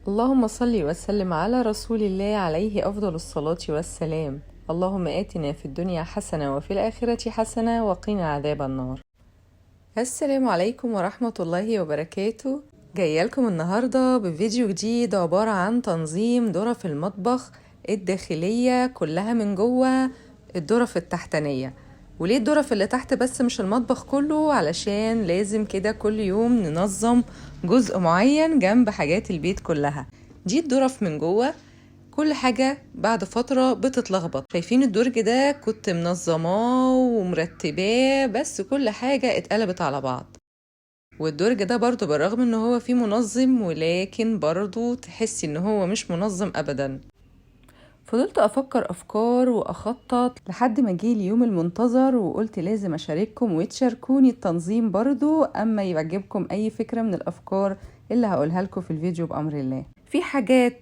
اللهم صل وسلم على رسول الله عليه أفضل الصلاة والسلام. اللهم آتنا في الدنيا حسنة وفي الآخرة حسنة وقنا عذاب النار. السلام عليكم ورحمة الله وبركاته. جاية لكم النهاردة بفيديو جديد عبارة عن تنظيم ظرف المطبخ الداخلية كلها من جوه الظرف التحتانية. وليه الظرف اللي تحت بس مش المطبخ كله؟ علشان لازم كده كل يوم ننظم جزء معين جنب حاجات البيت كلها. دي الظرف من جوه، كل حاجة بعد فترة بتتلخبط. شايفين الدرج ده كنت منظماه ومرتباه، بس كل حاجة اتقلبت على بعض. والدرج ده برضو بالرغم ان هو فيه منظم، ولكن برضو تحسي ان هو مش منظم ابدا. فضلت افكر افكار واخطط لحد ما جه اليوم المنتظر، وقلت لازم اشارككم وتشاركوني التنظيم برضو اما يعجبكم اي فكرة من الافكار اللي هقولها لكم في الفيديو بامر الله. في حاجات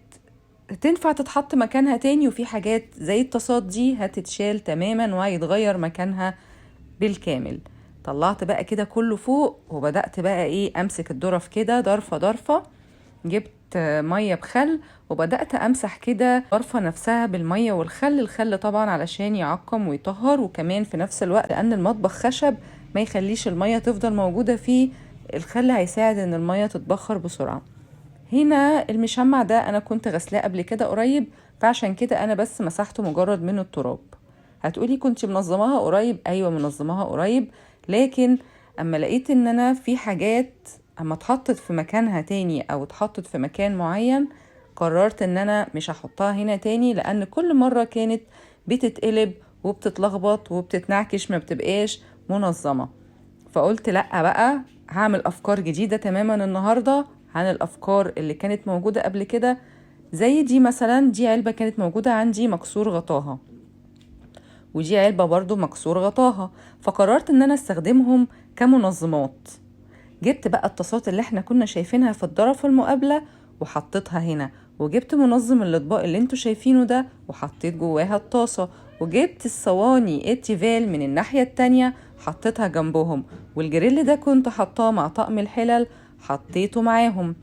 تنفع تتحط مكانها تاني، وفي حاجات زي الطاسات دي هتتشال تماما وهيتغير مكانها بالكامل. طلعت بقى كده كله فوق، وبدأت بقى امسك الظرف كده ضرفة ضرفة. جبت مية بخل وبدأت امسح كده الضرفة نفسها بالمية والخل. الخل طبعا علشان يعقم ويطهر، وكمان في نفس الوقت لان المطبخ خشب ما يخليش المية تفضل موجودة فيه، الخل هيساعد ان المية تتبخر بسرعة. هنا المشمع ده انا كنت غسلاه قبل كده قريب، فعشان كده انا بس مسحته مجرد من التراب. هتقولي كنت منظماها قريب؟ ايوه منظماها قريب، لكن اما لقيت ان انا في حاجات اما اتحطت في مكانها تاني او اتحطت في مكان معين، قررت ان انا مش هحطها هنا تاني، لان كل مرة كانت بتتقلب وبتتلخبط وبتتنعكش، ما بتبقاش منظمة. فقلت لأ بقى، هعمل أفكار جديدة تماما النهاردة عن الأفكار اللي كانت موجودة قبل كده. زي دي مثلا، دي علبة كانت موجودة عندي مكسور غطاها، ودي علبة برضو مكسور غطاها، فقررت ان انا استخدمهم كمنظمات. جبت بقى الطاسات اللي احنا كنا شايفينها في الضرف المقابلة وحطيتها هنا، وجبت منظم الاطباق اللي انتوا شايفينه ده وحطيت جواها الطاسة، وجبت الصواني التيفال من الناحية التانية حطيتها جنبهم، والجريل ده كنت حطاه مع طقم الحلل حطيته معاهم.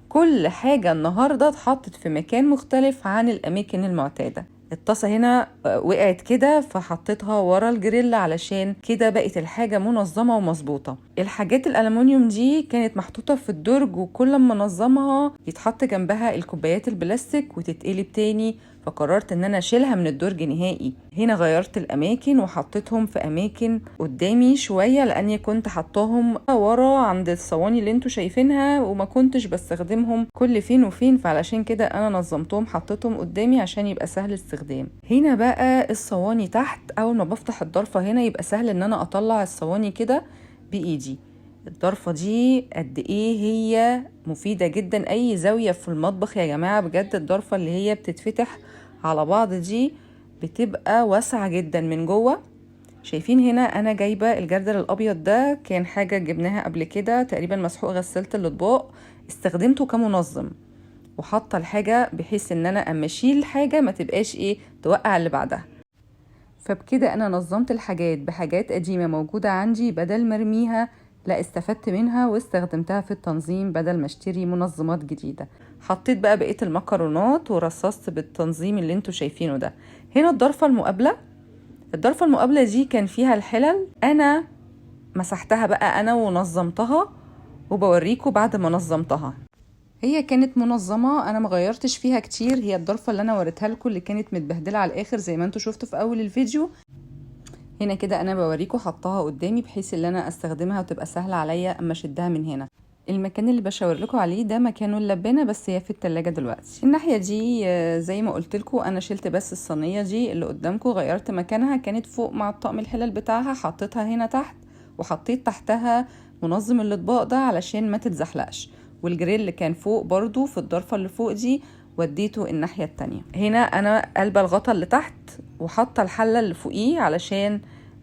كل حاجة النهاردة اتحطت في مكان مختلف عن الأماكن المعتادة. الطاسة هنا وقعت كده فحطيتها ورا الجريل، علشان كده بقت الحاجة منظمة ومظبوطة. الحاجات الألمونيوم دي كانت محطوطة في الدرج، وكل ما نظمها يتحط جنبها الكوبايات البلاستيك وتتقلب تاني، فقررت ان انا اشيلها من الدرج نهائي. هنا غيرت الاماكن وحطيتهم في اماكن قدامي شوية، لاني كنت حطاهم ورا عند الصواني اللي انتوا شايفينها، وما كنتش بستخدمهم كل فين وفين، فعلشان كده انا نظمتهم حطيتهم قدامي عشان يبقى سهل استخدام. هنا بقى الصواني تحت، اول ما بفتح الضرفة هنا يبقى سهل ان انا اطلع الصواني كده بايدي. الضرفة دي قد ايه هي مفيدة جدا، اي زاوية في المطبخ يا جماعة بجد الضرفة اللي هي بتتفتح على بعض دي بتبقى واسعة جدا من جوه. شايفين هنا انا جايبة الجردل الابيض ده، كان حاجة جبناها قبل كده تقريبا مسحوق غسالة الاطباق، استخدمته كمنظم، وحاطة الحاجة بحيث ان انا اما اشيل حاجة ما تبقاش توقع اللي بعدها. فبكده انا نظمت الحاجات بحاجات قديمة موجودة عندي، بدل مرميها لا استفدت منها واستخدمتها في التنظيم بدل ما اشتري منظمات جديدة. حطيت بقى بقية المكرونات ورصصت بالتنظيم اللي انتوا شايفينه ده. هنا الضرفة المقابلة، الضرفة المقابلة دي كان فيها الحلل، انا مسحتها بقى انا ونظمتها، وبوريكم بعد ما نظمتها. هي كانت منظمة، انا مغيرتش فيها كتير. هي الضرفة اللي انا وريتها لكم اللي كانت متبهدلة على الاخر زي ما انتوا شفتوا في اول الفيديو. هنا كده انا بوريكم حطها قدامي بحيث ان انا استخدمها وتبقى سهلة عليا اما اشدها من هنا. المكان اللي بشاور لكم عليه ده مكانه اللبانة، بس هي في التلاجة دلوقتي. الناحية دي زي ما قلت لكم انا شلت بس الصينية دي اللي قدامكم، غيرت مكانها، كانت فوق مع الطقم الحلل بتاعها، حطيتها هنا تحت، وحطيت تحتها منظم الاطباق ده علشان ما تتزحلقش. والجريل اللي كان فوق برضو في الضرفة اللي فوق دي وديته الناحية التانية. هنا انا قلبة الغطا اللي تحت وحاطة الحلة اللي فوقيه علشان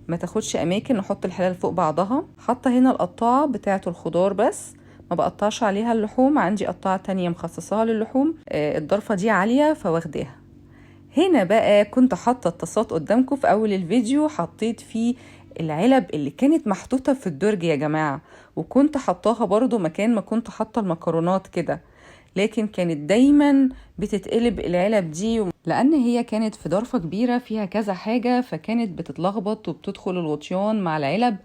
ما تاخدش اماكن، نحط الحلال فوق بعضها. حاطه هنا القطاعه بتاعه الخضار، بس ما بقطعش عليها اللحوم، عندي قطاعه تانية مخصصاها للحوم. الضرفه دي عاليه فواخداها. هنا بقى كنت حاطه الطاسات قدامكم في اول الفيديو، حطيت فيه العلب اللي كانت محطوطه في الدرج يا جماعه، وكنت حطاها برضو مكان ما كنت حاطه المكرونات كده. لكن كانت دايما بتتقلب العلب دي، لأن هي كانت في ضرفة كبيرة فيها كذا حاجة، فكانت بتتلخبط وبتدخل الغطيان مع العلب.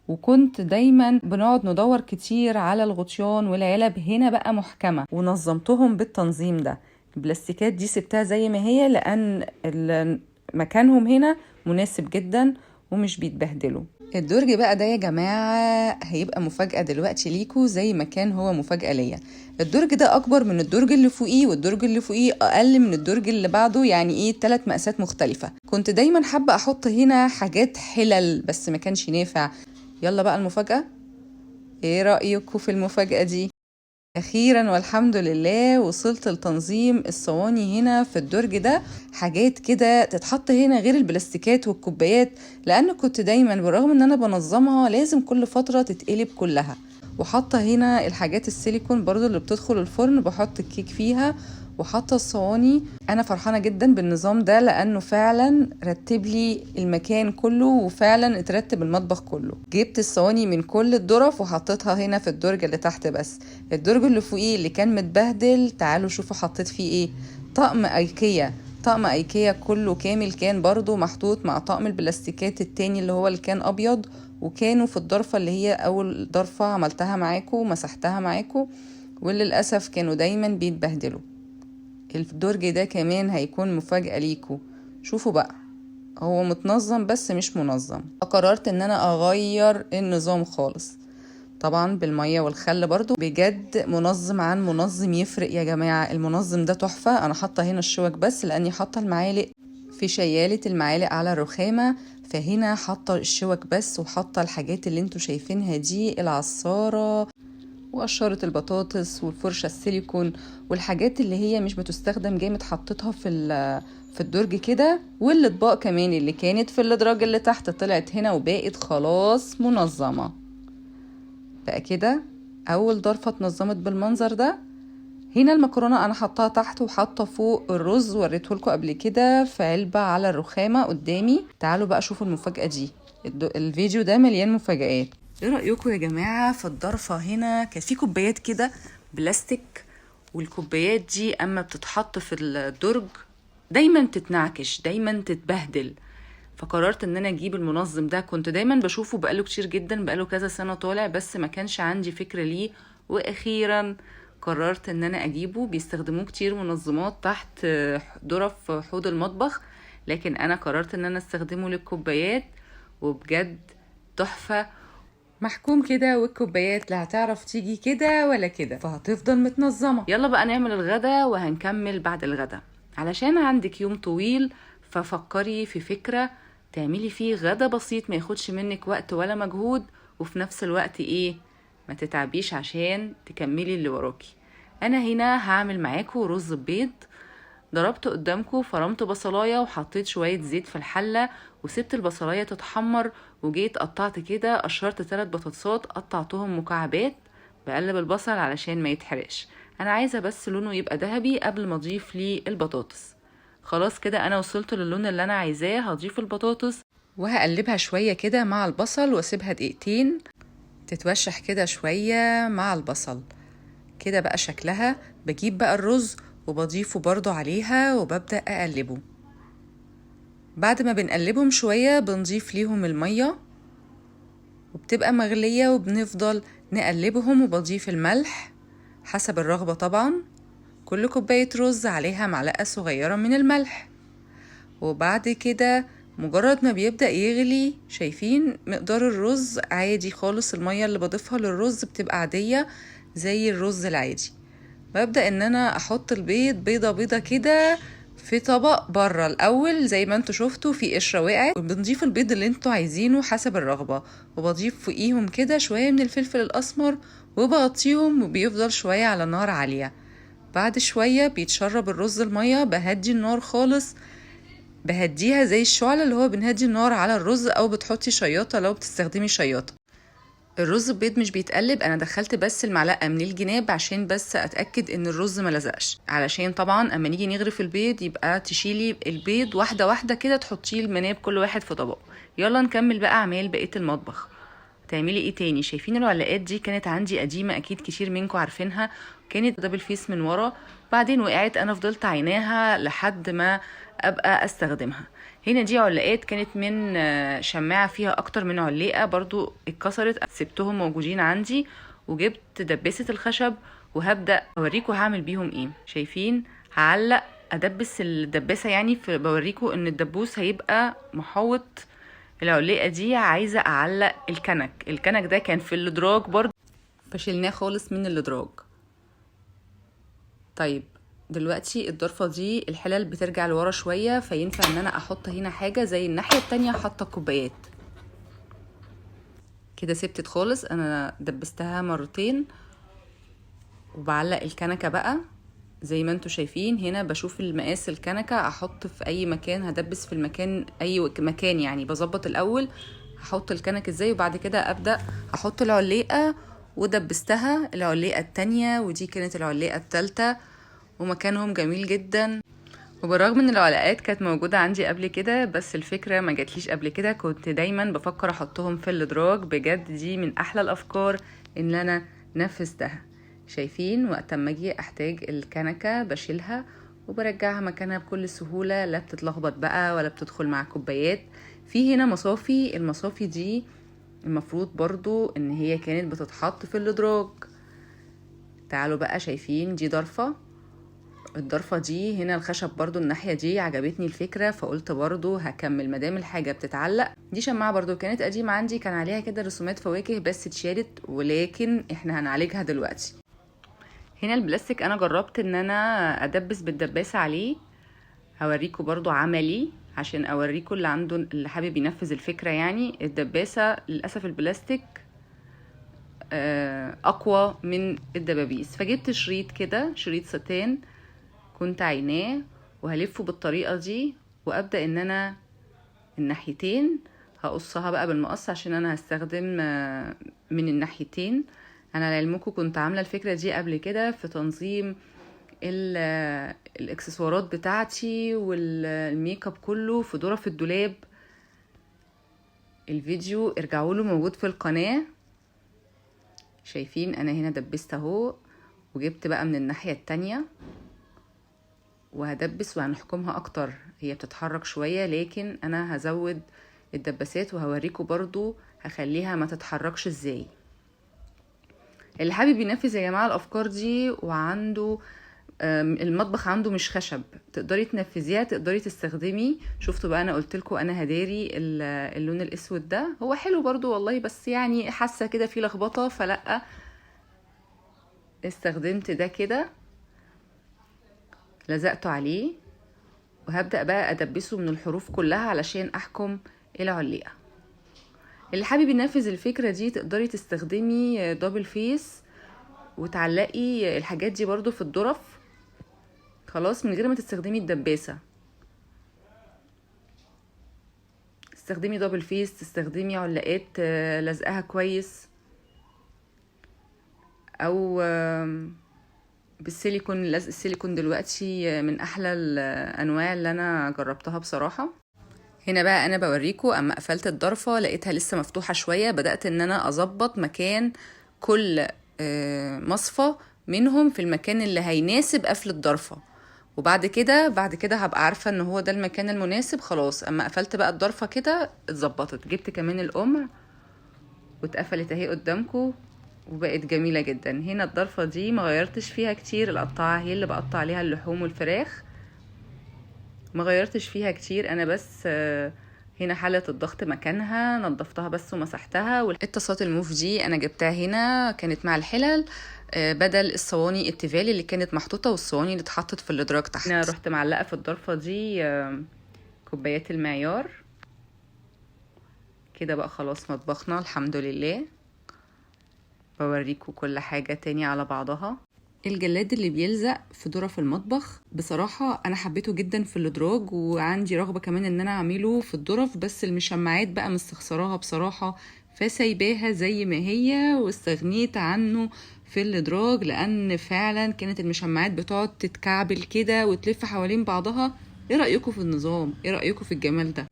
وكنت دايما بنقعد ندور كتير على الغطيان والعلب. هنا بقى محكمة ونظمتهم بالتنظيم ده. البلاستيكات دي سبتها زي ما هي لأن مكانهم هنا مناسب جدا ومش بيتبهدلوا. الدرج بقى ده يا جماعة هيبقى مفاجأة دلوقتي ليكوا زي ما كان هو مفاجأة ليا. الدرج ده أكبر من الدرج اللي فوقيه، والدرج اللي فوقيه أقل من الدرج اللي بعده، يعني إيه 3 مقاسات مختلفة. كنت دايما حابة أحط هنا حاجات حلل بس ما كانش نافع. يلا بقى المفاجأة، إيه رأيكم في المفاجأة دي؟ أخيرا والحمد لله وصلت لتنظيم الصواني هنا في الدرج ده. حاجات كده تتحط هنا غير البلاستيكات والكوبايات، لأن كنت دايما بالرغم ان انا بنظمها لازم كل فترة تتقلب كلها. وحاطة هنا الحاجات السيليكون برضو اللي بتدخل الفرن بحط الكيك فيها، وحاطة الصواني. انا فرحانة جدا بالنظام ده لانه فعلا رتب لي المكان كله، وفعلا اترتب المطبخ كله. جبت الصواني من كل الظرف وحطيتها هنا في الدرج اللي تحت بس. الدرج اللي فوقيه اللي كان متبهدل تعالوا شوفوا حطيت فيه ايه. طقم ايكيا كله كامل، كان برضو محطوط مع طقم البلاستيكات التاني اللي هو اللي كان ابيض، وكانوا في الضرفة اللي هي اول ضرفة عملتها معاكم ومسحتها معاكم، وللأسف كانوا دايما بيتبهدلوا. الدرج ده كمان هيكون مفاجأة ليكوا. شوفوا بقى هو متنظم بس مش منظم. فقررت ان انا اغير النظام خالص، طبعا بالمية والخل برضو. بجد منظم عن منظم يفرق يا جماعة. المنظم ده تحفة. انا حاطة هنا الشوك بس لاني حاطة المعالق في شيالة المعالق على الرخامة، فهنا حاطة الشوك بس، وحاطة الحاجات اللي انتوا شايفينها دي، العصارة وقشرة البطاطس والفرشة السيليكون والحاجات اللي هي مش بتستخدم جامد حطيتها في الدرج كده. والاطباق كمان اللي كانت في الادراج اللي تحت طلعت هنا وبقت خلاص منظمة بقى كده. اول ضرفة اتنظمت بالمنظر ده. هنا المكرونة انا حطاها تحت وحاطة فوق الرز، وريته لكم قبل كده في علبة على الرخامة قدامي. تعالوا بقى شوفوا المفاجأة دي. الفيديو ده مليان مفاجآت. ايه رأيكم يا جماعة في الضرفة هنا؟ كان في كوبايات كده بلاستيك، والكوبايات دي اما بتتحط في الدرج دايما تتنعكش، دايما تتبهدل. فقررت ان انا اجيب المنظم ده. كنت دايما بشوفه بقاله كتير جدا، بقاله كذا سنة طالع، بس ما كانش عندي فكرة ليه. واخيرا قررت ان انا اجيبه. بيستخدموه كتير منظمات تحت ظرف حوض المطبخ، لكن انا قررت ان انا استخدمه للكوبايات، وبجد تحفة. محكوم كده، والكوبايات لا هتعرف تيجي كده ولا كده، فهتفضل متنظمة. يلا بقى نعمل الغدا وهنكمل بعد الغدا. علشان عندك يوم طويل ففكري في فكرة تعملي فيه غدا بسيط ما ياخدش منك وقت ولا مجهود، وفي نفس الوقت ايه ما تتعبيش عشان تكملي اللي وراكي. انا هنا هعمل معاكم رز بيض. ضربت قدامكم، فرمت بصلايه وحطيت شويه زيت في الحله وسبت البصلايه تتحمر، وجيت قطعت كده، قشرت 3 بطاطسات قطعتهم مكعبات. بقلب البصل علشان ما يتحرقش، انا عايزه بس لونه يبقى ذهبي قبل ما اضيف ليه البطاطس. خلاص كده انا وصلت للون اللي انا عايزاه. هضيف البطاطس وهقلبها شويه كده مع البصل واسيبها دقيقتين تتوشح كده شويه مع البصل كده. بقى شكلها. بجيب بقى الرز وبضيفه برضو عليها وببدأ أقلبه. بعد ما بنقلبهم شوية بنضيف ليهم المية وبتبقى مغلية، وبنفضل نقلبهم، وبضيف الملح حسب الرغبة طبعا. كل كوباية رز عليها معلقة صغيرة من الملح. وبعد كده مجرد ما بيبدأ يغلي، شايفين مقدار الرز عادي خالص. المية اللي بضيفها للرز بتبقى عادية زي الرز العادي. ببدأ ان انا احط البيض بيضة كده في طبق بره الاول زي ما انتوا شفتوا في قشرة وقعت. وبنضيف البيض اللي انتوا عايزينه حسب الرغبة، وبضيف فوقيهم كده شوية من الفلفل الاسمر وبغطيهم، وبيفضل شوية على نار عالية. بعد شوية بيتشرب الرز المية. بهدي النار خالص، بهديها زي الشعلة اللي هو بنهدي النار على الرز، او بتحطي شياطة لو بتستخدمي شياطة. الرز البيض مش بيتقلب، انا دخلت بس المعلقه من الجناب عشان بس اتاكد ان الرز ما لزقش، علشان طبعا اما نيجي نغرف البيض يبقى تشيلي البيض واحده واحده كده، تحطيه المناب كل واحد في طبقه. يلا نكمل بقى اعمال بقيه المطبخ. تعملي ايه تاني. شايفين العلاقات دي كانت عندي قديمة، اكيد كتير منكم عارفينها، كانت دبل فيس من ورا، بعدين وقعت، انا فضلت عيناها لحد ما ابقى استخدمها. هنا دي علاقات كانت من شماعة فيها اكتر من علاقة برضو اتكسرت، سبتهم موجودين عندي وجبت دباسة الخشب وهبدأ اوريكم هعمل بيهم ايه. شايفين هعلق ادبس الدباسة، يعني بوريكم ان الدبوس هيبقى محوط العلاقة دي. عايزة اعلق الكنك ده كان في الادراج برضو، فشلناه خالص من الادراج. طيب دلوقتي الضرفة دي الحلل بترجع لورا شوية، فينفع ان انا احط هنا حاجة زي الناحية التانية حاطة كوبايات كده. سبتت خالص، انا دبستها مرتين وبعلق الكنكة بقى زي ما انتوا شايفين. هنا بشوف المقاس الكنكة، احط في اي مكان، هدبس في المكان اي مكان، يعني بظبط الاول هحط الكنك ازاي، وبعد كده ابدأ احط العلاقة. ودبستها العلاقة التانية، ودي كانت العلاقة التالتة، ومكانهم جميل جدا. وبالرغم ان العلاقات كانت موجودة عندي قبل كده، بس الفكرة ما جاتليش قبل كده، كنت دايما بفكر احطهم في الادراج. بجد دي من احلى الافكار ان انا نفذتها. شايفين وقت ما اجي احتاج الكنكة بشيلها وبرجعها مكانها بكل سهولة، لا بتتلخبط بقى ولا بتدخل مع كوبايات. في هنا مصافي، المصافي دي المفروض برضو ان هي كانت بتتحط في الادراج. تعالوا بقى، شايفين دي ضرفة، الضرفة دي هنا الخشب برضو الناحية دي عجبتني الفكرة، فقلت برضو هكمل مدام الحاجة بتتعلق. دي شماعة برضو كانت قديمة عندي، كان عليها كده رسومات فواكه بس اتشالت، ولكن احنا هنعالجها دلوقتي. هنا البلاستيك انا جربت ان انا ادبس بالدباسة عليه، هوريكم برضو عملي عشان اوريكم اللي عنده اللي حابب ينفذ الفكرة. يعني الدباسة للأسف البلاستيك اقوى من الدبابيس، فجبت شريط كده، شريط ستان كنت عيناه، وهلفه بالطريقة دي، وابدأ ان انا الناحيتين هقصها بقى بالمقص عشان انا هستخدم من الناحيتين. انا لعلمكم كنت عاملة الفكرة دي قبل كده في تنظيم الاكسسوارات بتاعتي والميك اب كله في ظرف الدولاب. الفيديو ارجعوا له، موجود في القناة. شايفين انا هنا دبست اهو، وجبت بقى من الناحية التانية وهدبس وهنحكمها اكتر. هي بتتحرك شوية لكن انا هزود الدباسات وهوريكم برضو هخليها ما تتحركش ازاي. اللي حابب ينفذ يا جماعة الافكار دي وعنده المطبخ عنده مش خشب، تقدري تنفذيها، تقدري تستخدمي. شفتوا بقى انا قلت لكم انا هداري اللون الاسود ده، هو حلو برضو والله، بس يعني حاسه كده في لخبطه، فلا استخدمت ده كده، لزقته عليه، وهبدأ بقى ادبسه من الحروف كلها علشان احكم العلاقة. اللي حابب ينفذ الفكرة دي تقدري تستخدمي دبل فيس وتعلقي الحاجات دي برضو في الظرف خلاص من غير ما تستخدمي الدباسة. تستخدمي دبل فيس، تستخدمي علاقات لزقها كويس، او بالسيليكون. لزق السيليكون دلوقتي من احلى الانواع اللي انا جربتها بصراحة. هنا بقى انا بوريكم اما قفلت الضرفة لقيتها لسه مفتوحة شوية، بدأت ان انا اظبط مكان كل مصفى منهم في المكان اللي هيناسب قفل الضرفة، وبعد كده هبقى عارفة ان هو ده المكان المناسب. خلاص اما قفلت بقى الضرفة كده اتظبطت. جبت كمان القمع واتقفلت اهي قدامكم وبقت جميلة جدا. هنا الضرفة دي ما غيرتش فيها كتير، القطاعة هي اللي بقطع عليها اللحوم والفراخ، ما غيرتش فيها كتير انا، بس هنا حالة الضغط مكانها نظفتها بس ومسحتها. والطاسات الموف دي انا جبتها هنا كانت مع الحلل بدل الصواني التيفال اللي كانت محطوطة والصواني اللي اتحطت في الادراج تحت. انا رحت معلقة في الضرفة دي كوبايات المعيار كده. بقى خلاص مطبخنا الحمد لله. بوريكم كل حاجة تاني على بعضها. الجلاد اللي بيلزق في ظرف المطبخ بصراحة انا حبيته جدا في الادراج، وعندي رغبة كمان ان انا اعمله في الظرف، بس المشمعات بقى مستخسراها بصراحة، فسايباها زي ما هي واستغنيت عنه في الادراج، لان فعلا كانت المشمعات بتقعد تتكعبل كده وتلف حوالين بعضها. ايه رأيكم في النظام؟ ايه رأيكم في الجمال ده؟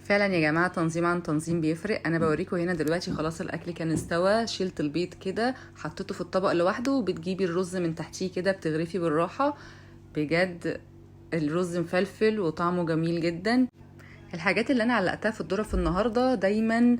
فعلا يا جماعة تنظيم عن تنظيم بيفرق. انا بوريكم هنا دلوقتي خلاص الاكل كان استوى، شلت البيض كده حطيته في الطبق لوحده، وبتجيبي الرز من تحتيه كده بتغرفي بالراحة. بجد الرز مفلفل وطعمه جميل جدا. الحاجات اللي انا علقتها في الظرف النهارده دايما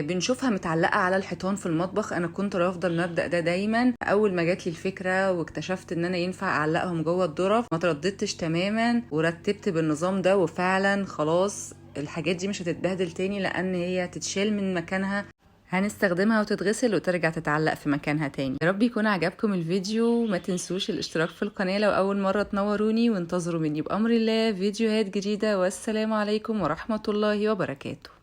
بنشوفها متعلقه على الحيطان في المطبخ. انا كنت رافضه المبدأ ده دايما. اول ما جات لي الفكره واكتشفت ان انا ينفع اعلقهم جوه الظرف ما ترددتش تماما ورتبت بالنظام ده، وفعلا خلاص الحاجات دي مش هتتبهدل تاني لان هي تتشال من مكانها، هنستخدمها وتتغسل وترجع تتعلق في مكانها تاني. يا رب يكون عجبكم الفيديو، ما تنسوش الاشتراك في القناة لو أول مرة تنوروني، وانتظروا مني بأمر الله فيديوهات جديدة. والسلام عليكم ورحمة الله وبركاته.